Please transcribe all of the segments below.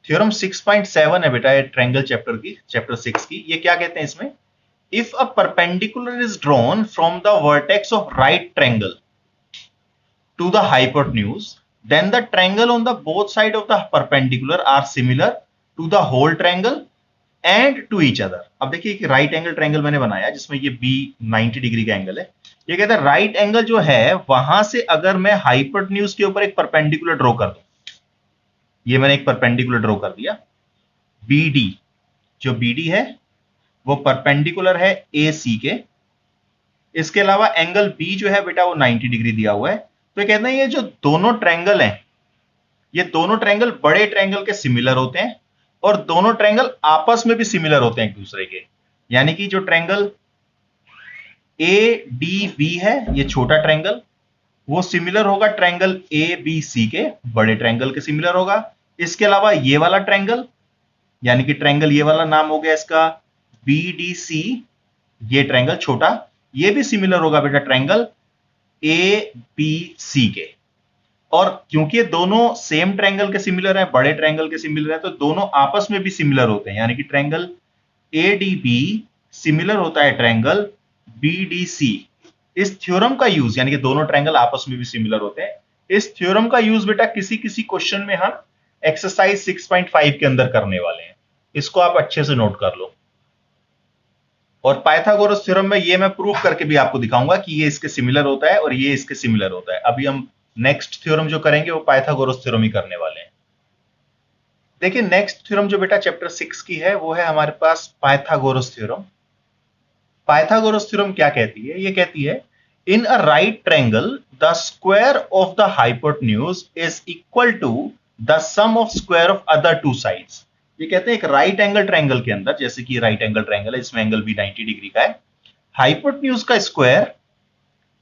Theorem 6.7 है बेटा triangle chapter की, चैप्टर 6 की। ये क्या कहते हैं इसमें, if a perpendicular is drawn from the vertex of right triangle to the hypotenuse, then the triangle on the both side of the perpendicular are similar to the whole triangle and to each other। अब देखिए कि right angle triangle मैंने बनाया जिसमें ये B 90 degree का angle है। ये कहता है राइट एंगल जो है वहां से अगर मैं हाइपोटेन्यूज के ऊपर एक परपेंडिकुलर ड्रॉ कर दूं, ये मैंने एक परपेंडिकुलर ड्रॉ कर दिया, BD, जो BD है वो परपेंडिकुलर है AC के। इसके अलावा एंगल B जो है बेटा वो 90 डिग्री दिया हुआ है। तो कहते हैं ये जो दोनों ट्रायंगल हैं, ये दोनों ट्रायंगल बड़े ट्रायंगल के सिमिलर होते हैं और दोनों ट्रायंगल आपस में भी सिमिलर होते हैं एक दूसरे के। यानी कि जो ट्रायंगल ADB है, ये छोटा ट्रायंगल, वो सिमिलर होगा ट्रायंगल ABC के, बड़े ट्रायंगल के सिमिलर होगा। इसके अलावा ये वाला ट्रायंगल, यानी कि ट्रायंगल ये वाला नाम हो गया इसका BDC, ये ट्रायंगल छोटा, ये भी सिमिलर होगा बेटा ट्रायंगल ABC के। और क्योंकि ये दोनों सेम ट्रायंगल के सिमिलर है, बड़े ट्रायंगल के सिमिलर है, तो दोनों आपस में भी सिमिलर होते हैं। यानी कि ट्रायंगल ADB सिमिलर होता है ट्रायंगल BDC। इस थ्योरम का यूज, यानी कि दोनों ट्रायंगल आपस में भी सिमिलर होते हैं, इस थ्योरम का यूज बेटा किसी किसी क्वेश्चन में हम एक्सरसाइज 6.5 के अंदर करने वाले हैं। इसको आप अच्छे से नोट कर लो। और पाइथागोरस थ्योरम में ये मैं प्रूफ करके भी आपको दिखाऊंगा कि ये इसके सिमिलर होता है और ये इसके सिमिलर होता है। अभी हम नेक्स्ट थ्योरम जो करेंगे वो पाइथागोरस थ्योरम ही करने वाले हैं। देखिए नेक्स्ट थ्योरम जो बेटा चैप्टर 6 की है वो है हमारे पास पाइथागोरस थ्योरम। पाइथागोरस थ्योरम क्या कहती है, ये कहती है in a right triangle the square of the hypotenuse is equal to the sum of square of other two sides. ये कहते हैं एक राइट एंगल ट्रायंगल के अंदर, जैसे कि राइट एंगल ट्रायंगल है, इसमें एंगल भी 90 डिग्री का है, हाइपोटेन्यूज का स्क्वायर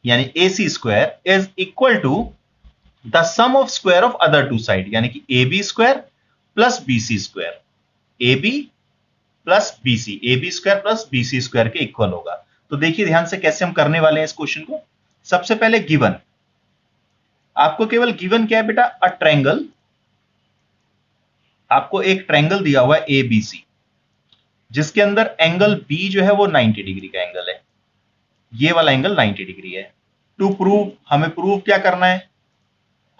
यानी AC square is equal to the sum of square of other two side, यानी कि AB square plus BC square, AB plus BC, AB square plus BC square के इक्वल होगा। तो देखिए ध्यान से कैसे हम करने वाले हैं इस क्वेश्चन को। सबसे पहले गिवन, आपको केवल गिवन क्या है बेटा, अ ट्रायंगल, आपको एक ट्रायंगल दिया हुआ है ABC जिसके अंदर एंगल B जो है वो 90 डिग्री का एंगल है, ये वाला एंगल 90 डिग्री है। टू प्रूव, हमें प्रूव क्या करना है,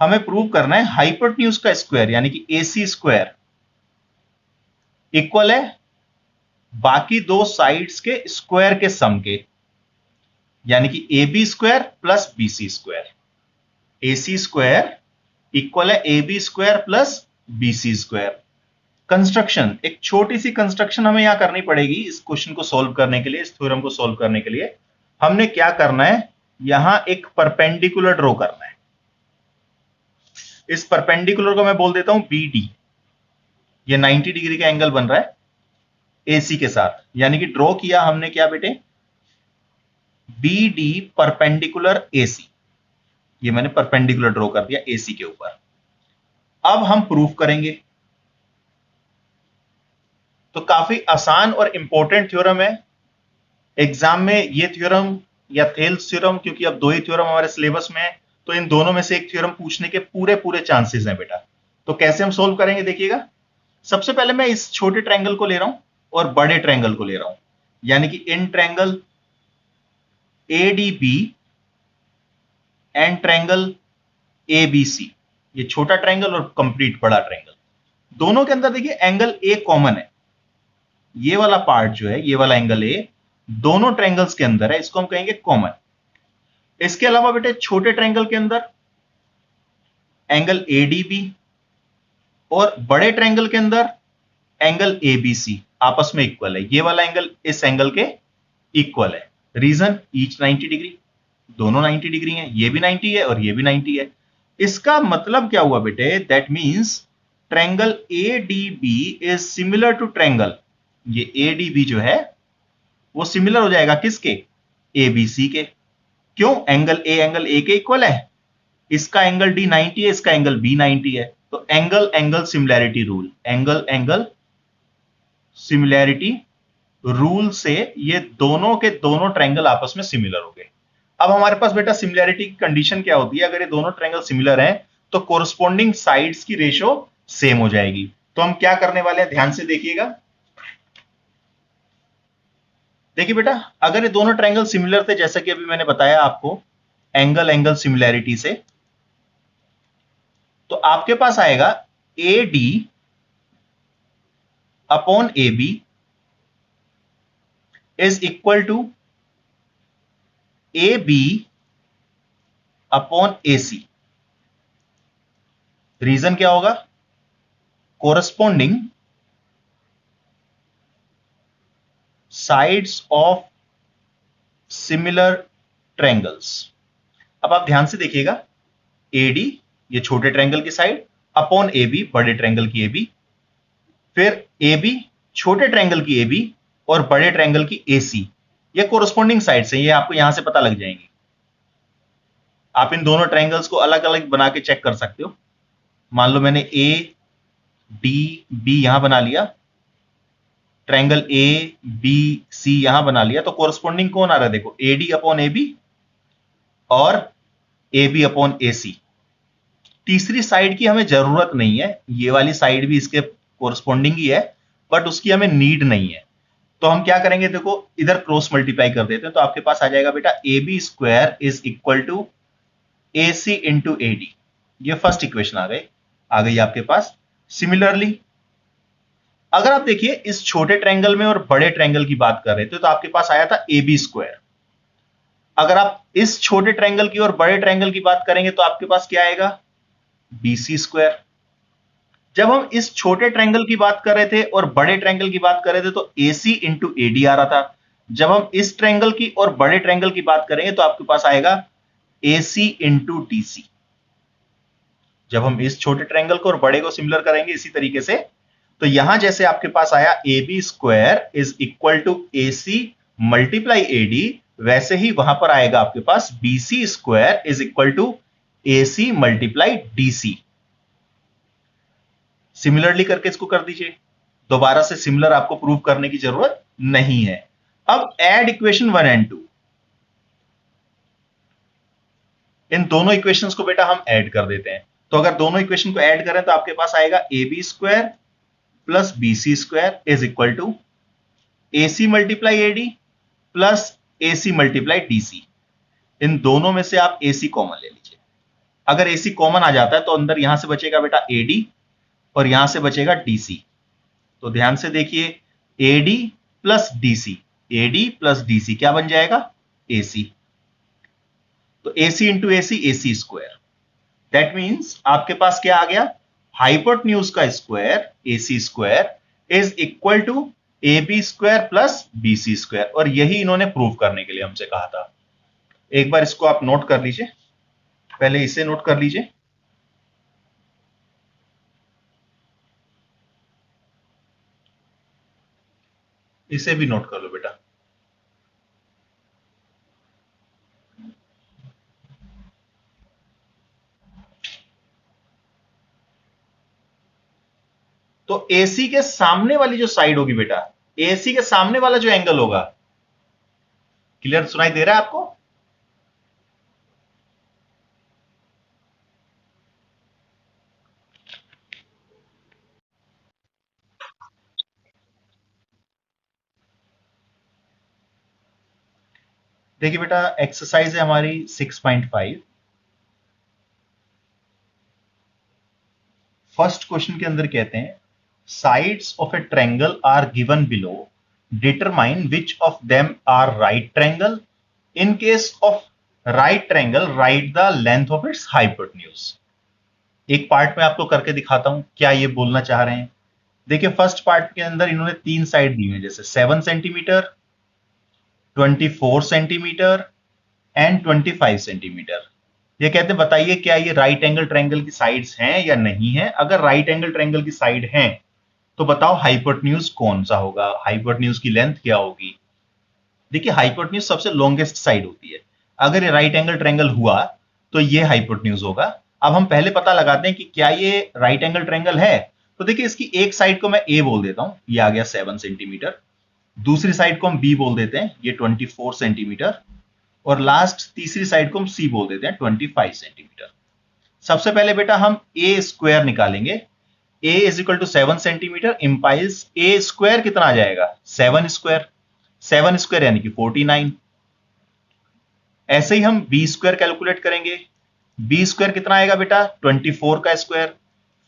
हमें प्रूव करना है हाइपोटेन्यूज का स्क्वायर यानी कि AC स्क्वायर इक्वल है बाकी दो साइड्स के स्क्वायर के सम के, यानी कि AB square plus BC square. AC square equal है AB square plus BC square. Construction, एक छोटी सी कंस्ट्रक्शन हमें यहां करनी पड़ेगी इस क्वेश्चन को सॉल्व करने के लिए, इस थ्योरम को सॉल्व करने के लिए हमने क्या करना है, यहां एक परपेंडिकुलर ड्रॉ करना है। इस परपेंडिकुलर को मैं बोल देता हूं BD, ये 90 डिग्री का एंगल बन रहा है AC के साथ, यानी कि ड्रॉ किया हमने क्या बेटे, BD परपेंडिकुलर AC, ये मैंने परपेंडिकुलर ड्रॉ कर दिया AC के ऊपर। अब हम प्रूफ करेंगे। तो काफी आसान और इंपॉर्टेंट थ्योरम है, एग्जाम में ये थ्योरम या थेल्स थ्योरम, क्योंकि अब दो ही थ्योरम हमारे सिलेबस में है, तो इन दोनों में से एक थ्योरम पूछने के पूरे पूरे चांसेस हैं बेटा। तो कैसे हम सोल्व करेंगे देखिएगा। सबसे पहले मैं इस छोटे ट्रायंगल को ले रहा हूं और बड़े ट्रायंगल को ले रहा हूं, यानी कि in triangle ADB and triangle ABC, ये छोटा ट्रायंगल और कंप्लीट बड़ा ट्रायंगल, दोनों के अंदर देखिए एंगल A कॉमन है, ये वाला पार्ट जो है, ये वाला एंगल A दोनों ट्रायंगल्स के अंदर है, इसको हम कहेंगे कॉमन। इसके अलावा बेटे छोटे ट्रायंगल के अंदर एंगल ADB और बड़े ट्रायंगल के अंदर एंगल ABC आपस में इक्वल है, ये वाला एंगल इस एंगल के इक्वल है। रीजन, ईच 90 डिग्री, दोनों 90 डिग्री हैं, ये भी 90 है और ये भी 90 है। इसका मतलब क्या हुआ बेटे, that means triangle ADB is similar to triangle, ये ADB जो है वो सिमिलर हो जाएगा किसके, ABC के। क्यों, एंगल A के इक्वल है, इसका एंगल D 90 है, इसका एंगल B 90 है, तो angle angle similarity rule, angle angle similarity rule से ये दोनों के दोनों ट्रायंगल आपस में सिमिलर हो गए। अब हमारे पास बेटा सिमिलैरिटी की कंडीशन क्या होती है, अगर ये दोनों ट्रायंगल सिमिलर हैं तो कोरस्पॉन्डिंग साइड्स की रेशियो सेम हो जाएगी। तो हम क्या करने वाले हैं, ध्यान से देखिएगा। देखिए बेटा, अगर ये दोनों ट्रायंगल सिमिलर थे, जैसा कि अभी मैंने बताया आपको एंगल एंगल सिमिलैरिटी से, तो आपके पास आएगा A D upon A B is equal to A B upon A C. Reason क्या होगा, corresponding sides of similar triangles. अब आप ध्यान से देखिएगा, एडी ये छोटे ट्रायंगल की साइड अपॉन ए बी बड़े ट्रायंगल की ए बी, फिर ए बी छोटे ट्रायंगल की ए बी और बड़े ट्रायंगल की ए सी, ये कोरस्पॉन्डिंग साइड्स हैं, ये आपको यहां से पता लग जाएंगे। आप इन दोनों ट्रायंगल्स को अलग अलग बना के चेक कर सकते हो। मान लो मैंने ए डी बी यहां बना लिया, ट्रायंगल ए बी सी यहां बना लिया, तो कोरस्पॉन्डिंग कौन आ रहा है, देखो A D upon A B और ए बी अपॉन ए सी। तीसरी साइड की हमें जरूरत नहीं है, ये वाली साइड भी इसके कोरस्पॉन्डिंग ही है, बट उसकी हमें नीड नहीं है। तो हम क्या करेंगे, देखो इधर क्रॉस मल्टीप्लाई कर देते हैं, तो आपके पास आ जाएगा बेटा A B square is equal to A C into A D. ये फर्स्ट इक्वेशन आ गई आपके पास। सिमिलरली अगर आप देखिए इस छोटे ट्रायंगल में और बड़े ट्रायंगल की बात कर रहे थे, तो आपके पास आया था ए बी स्क्वायर। अगर आप इस छोटे ट्रायंगल की और बड़े ट्रायंगल की बात करेंगे तो आपके पास क्या आएगा, बी सी स्क्वायर। जब हम इस छोटे ट्रायंगल की बात कर रहे थे और बड़े ट्रायंगल की बात कर रहे थे, तो A C into A D आ रहा था। जब हम इस ट्रायंगल की और बड़े ट्रायंगल की बात करेंगे तो आपके पास आएगा ए सी इंटू डी सी। जब हम इस छोटे ट्रायंगल को और बड़े को सिमिलर करेंगे इसी तरीके से, तो यहां जैसे आपके पास आया A B square is equal to A C multiply A D, वैसे ही वहां पर आएगा आपके पास B C square is equal to A C multiply D C. Similarly करके इसको कर दीजिए, दोबारा से सिमिलर आपको प्रूव करने की जरूरत नहीं है। अब ऐड इक्वेशन 1 एंड 2, इन दोनों इक्वेशंस को बेटा हम ऐड कर देते हैं। तो अगर दोनों इक्वेशन को ऐड करें तो आपके पास आएगा A B square plus B C square is equal to A C multiply A D plus A C multiply D C. इन दोनों में से आप ए सी कॉमन ले लीजिए। अगर ए सी कॉमन आ जाता है तो अंदर यहां से बचेगा बेटा ए डी और यहां से बचेगा डी सी। तो ध्यान से देखिए, A D plus D C, A D plus D C क्या बन जाएगा, ए सी। तो A C into A C square, that means आपके पास क्या आ गया, हाइपोटेन्यूज का square A C square is equal to A B square plus B C square. और यही इन्होंने प्रूव करने के लिए हमसे कहा था। एक बार इसको आप नोट कर लीजिए, पहले इसे नोट कर लीजिए। इसे भी नोट कर लो बेटा। तो एसी के सामने वाली जो साइड होगी बेटा, एसी के सामने वाला जो एंगल होगा, क्लियर सुनाई दे रहा है आपको? देखिए बेटा, एक्सरसाइज है हमारी 6.5। फर्स्ट क्वेश्चन के अंदर कहते हैं sides of a triangle are given below, determine which of them are right triangle, in case of right triangle write the length of its hypotenuse. एक पार्ट में आपको करके दिखाता हूं क्या ये बोलना चाह रहे हैं। देखिए फर्स्ट पार्ट के अंदर इन्होंने 3 साइड दी हुई, जैसे 7 सेंटीमीटर, 24 सेंटीमीटर एंड 25 सेंटीमीटर। ये कहते हैं बताइए क्या ये राइट एंगल ट्रायंगल की साइड्स हैं या नहीं है। अगर राइट एंगल ट्रायंगल की साइड हैं तो बताओ हाइपोटेन्यूज कौन सा होगा, हाइपोटेन्यूज की लेंथ क्या होगी। देखिए हाइपोटेन्यूज सबसे लॉन्गेस्ट साइड होती है। अगर ये राइट एंगल ट्रायंगल हुआ तो ये हाइपोटेन्यूज होगा। अब हम पहले पता लगाते हैं कि क्या ये राइट एंगल ट्रायंगल है। तो देखिए इसकी एक साइड को मैं ए बोल देता हूं, ये आ गया 7 सेंटीमीटर। दूसरी साइड को हम बी बोल देते हैं, ये 24 सेंटीमीटर। और लास्ट तीसरी साइड को हम सी बोल देते हैं, 25 सेंटीमीटर। सबसे पहले बेटा हम ए स्क्वायर निकालेंगे। a is equal to 7 centimetre implies a square कितना आ जाएगा 7 स्क्वायर, 7 स्क्वायर यानी कि 49। ऐसे ही हम बी स्क्वायर कैलकुलेट करेंगे, बी स्क्वायर कितना आएगा बेटा 24 का स्क्वायर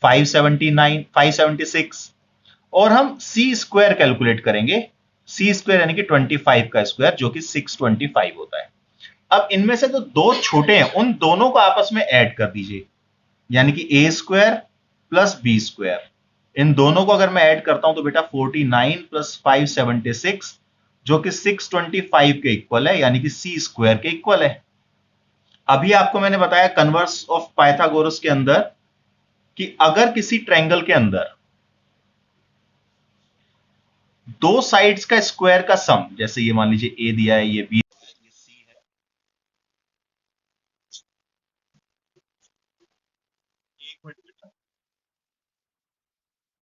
579 576। और हम सी स्क्वायर कैलकुलेट करेंगे, सी स्क्वायर यानी कि 25 का स्क्वायर जो कि 625 होता है। अब इनमें से जो दो छोटे हैं उन दोनों को आपस में ऐड कर दीजिए, यानी कि ए स्क्वायर प्लस बी स्क्वायर, इन दोनों को अगर मैं ऐड करता हूं तो बेटा 49 प्लस 576 जो कि 625 के इक्वल है, यानी कि सी स्क्वायर के इक्वल है। अभी आपको मैंने बताया कन्वर्स ऑफ पाइथागोरस के अंदर कि अगर किसी ट्रायंगल के अंदर दो साइड्स का स्क्वायर का सम, जैसे ये मान लीजिए ए दिया है, ये बी